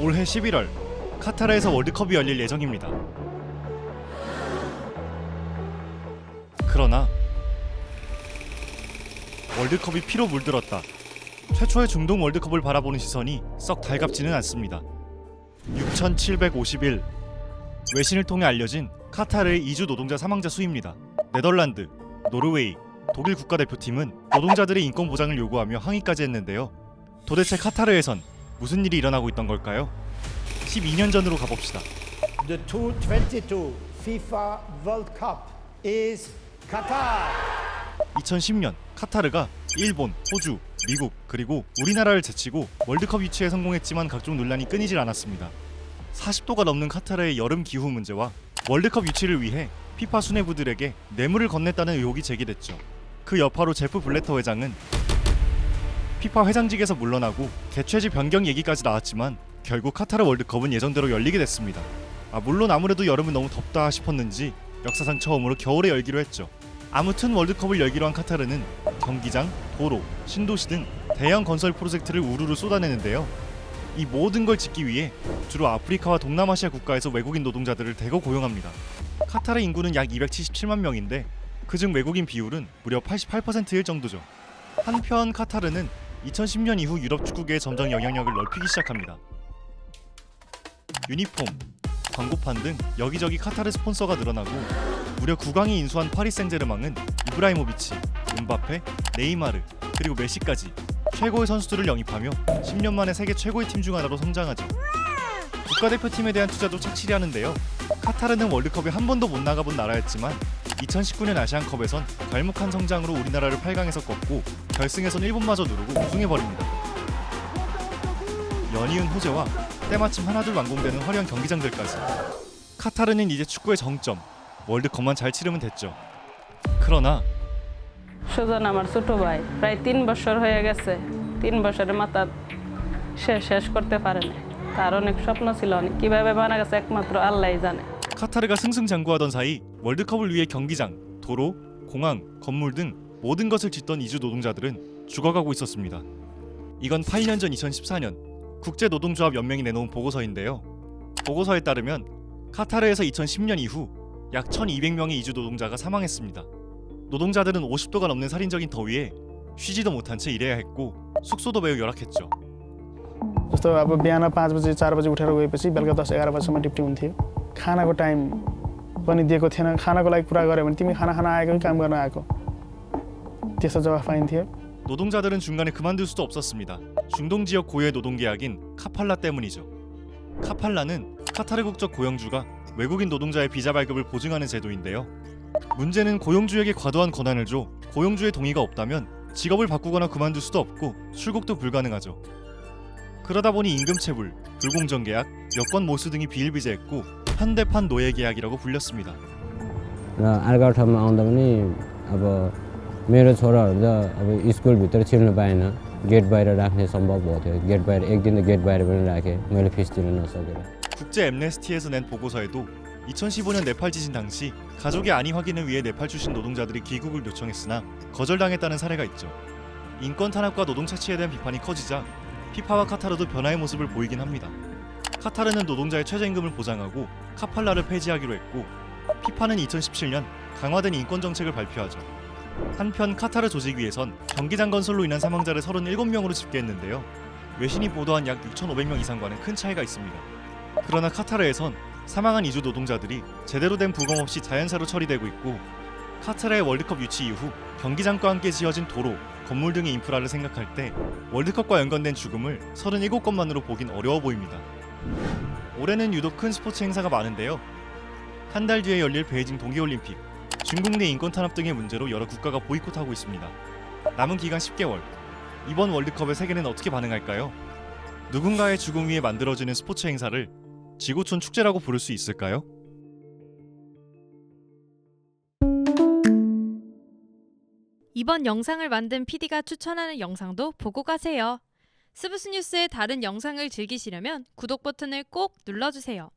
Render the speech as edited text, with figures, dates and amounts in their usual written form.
올해 11월 카타르에서 월드컵이 열릴 예정입니다. 그러나 월드컵이 피로 물들었다. 최초의 중동 월드컵을 바라보는 시선이 썩 달갑지는 않습니다. 6,751 외신을 통해 알려진 카타르의 이주 노동자 사망자 수입니다. 네덜란드, 노르웨이, 독일 국가대표팀은 노동자들의 인권 보장을 요구하며 항의까지 했는데요. 도대체 카타르에선 무슨 일이 일어나고 있던 걸까요? 12년 전으로 가봅시다. The 2022 FIFA World Cup is Qatar. 2010년 카타르가 일본, 호주, 미국 그리고 우리나라를 제치고 월드컵 유치에 성공했지만 각종 논란이 끊이질 않았습니다. 40도가 넘는 카타르의 여름 기후 문제와 월드컵 유치를 위해 피파 수뇌부들에게 뇌물을 건넸다는 의혹이 제기됐죠. 그 여파로 제프 블래터 회장은 피파 회장직에서 물러나고 개최지 변경 얘기까지 나왔지만 결국 카타르 월드컵은 예정대로 열리게 됐습니다. 물론 아무래도 여름은 너무 덥다 싶었는지 역사상 처음으로 겨울에 열기로 했죠. 아무튼 월드컵을 열기로 한 카타르는 경기장, 도로, 신도시 등 대형 건설 프로젝트를 우르르 쏟아내는데요. 이 모든 걸 짓기 위해 주로 아프리카와 동남아시아 국가에서 외국인 노동자들을 대거 고용합니다. 카타르 인구는 약 277만 명인데 그중 외국인 비율은 무려 88%일 정도죠. 한편 카타르는 2010년 이후 유럽 축구계에 점점 영향력을 넓히기 시작합니다. 유니폼, 광고판 등 여기저기 카타르 스폰서가 늘어나고 무려 9강이 인수한 파리 생제르맹은 이브라이모비치, 음바페, 네이마르 그리고 메시까지 최고의 선수들을 영입하며 10년 만에 세계 최고의 팀 중 하나로 성장하죠. 국가대표팀에 대한 투자도 착실히 하는데요. 카타르는 월드컵에 한 번도 못 나가본 나라였지만 2019년 아시안컵에선 괄목한 성장으로 우리나라를 8강에서 꺾고 결승에선 일본마저 누르고 우승해버립니다. 연이은 호재와 때마침 하나둘 완공되는 화려한 경기장들까지 카타르는 이제 축구의 정점, 월드컵만 잘 치르면 됐죠. 그러나 সুজন আমার ছোট ভাই প্রায় 3 বছর হয়ে গেছে 3 বছরের মাথা শেষ করতে পারে না তার অনেক স্বপ্ন ছিল কিভাবে মারা গেছে একমাত্র আল্লাহই জানে. 카타르가 승승장구하던 사이 월드컵을 위해 경기장, 도로, 공항, 건물 등 모든 것을 짓던 이주 노동자들은 죽어가고 있었습니다. 이건 8년 전 2014년 국제노동조합연맹이 내놓은 보고서인데요. 보고서에 따르면 카타르에서 2010년 이후 약 1,200명의 이주 노동자가 사망했습니다. 노동자들은 50도가 넘는 살인적인 더위에 쉬지도 못한 채 일해야 했고 숙소도 매우 열악했죠. जस्तो अब बिहान 5 बजे 4 बजे उठेर गएपछि बेलुका 10-11 बजेसम्म ड्युटी हुन्थ्यो. खानाको टाइम पनि दिएको थिएन. खानाको लागि कुरा गर्यो भने तिमी खाना आएको कि काम गर्न आएको. त्यस्तो जवाफ पाइन्थ्यो. 노동자들은 중간에 그만둘 수도 없었습니다. 중동 지역 고유의 노동계약인 카팔라 때문이죠. 카팔라는 카타르 국적 고용주가 외국인 노동자의 비자 발급을 보증하는 제도인데요. 문제는 고용주에게 과도한 권한을 줘 고용주의 동의가 없다면 직업을 바꾸거나 그만둘 수도 없고 출국도 불가능하죠. 그러다 보니 임금체불, 불공정 계약, 여권 모수 등이 비일비재했고 현대판 노예 계약이라고 불렸습니다. अर्को ठाउँमा आउँदा पनि अब मेरो छोराहरू त अब स्कुलभित्र छिर्नु पाएन गेट बाहिर राख्ने सम्भव भएको थियो गेट बाहिर एक दिन त गेट बाहिर पनि राखेँ मैले फिस तिर्न नसकेर 국제 엠네스티에서 낸 보고서에도 2015년 네팔 지진 당시 가족의 안위 확인을 위해 네팔 출신 노동자들이 귀국을 요청했으나 거절당했다는 사례가 있죠. 인권 탄압과 노동 착취에 대한 비판이 커지자 피파와 카타르도 변화의 모습을 보이긴 합니다. 카타르는 노동자의 최저임금을 보장하고 카팔라를 폐지하기로 했고 피파는 2017년 강화된 인권 정책을 발표하죠. 한편 카타르 조직위에선 경기장 건설로 인한 사망자를 37명으로 집계했는데요. 외신이 보도한 약 6,500명 이상과는 큰 차이가 있습니다. 그러나 카타르에선 사망한 이주 노동자들이 제대로 된 부검 없이 자연사로 처리되고 있고 카타르의 월드컵 유치 이후 경기장과 함께 지어진 도로, 건물 등의 인프라를 생각할 때 월드컵과 연관된 죽음을 37건만으로 보긴 어려워 보입니다. 올해는 유독 큰 스포츠 행사가 많은데요. 한 달 뒤에 열릴 베이징 동계올림픽, 중국 내 인권 탄압 등의 문제로 여러 국가가 보이콧하고 있습니다. 남은 기간 10개월, 이번 월드컵에 세계는 어떻게 반응할까요? 누군가의 죽음 위에 만들어지는 스포츠 행사를 지구촌 축제라고 부를 수 있을까요? 이번 영상을 만든 PD가 추천하는 영상도 보고 가세요. 스브스 뉴스의 다른 영상을 즐기시려면 구독 버튼을 꼭 눌러주세요.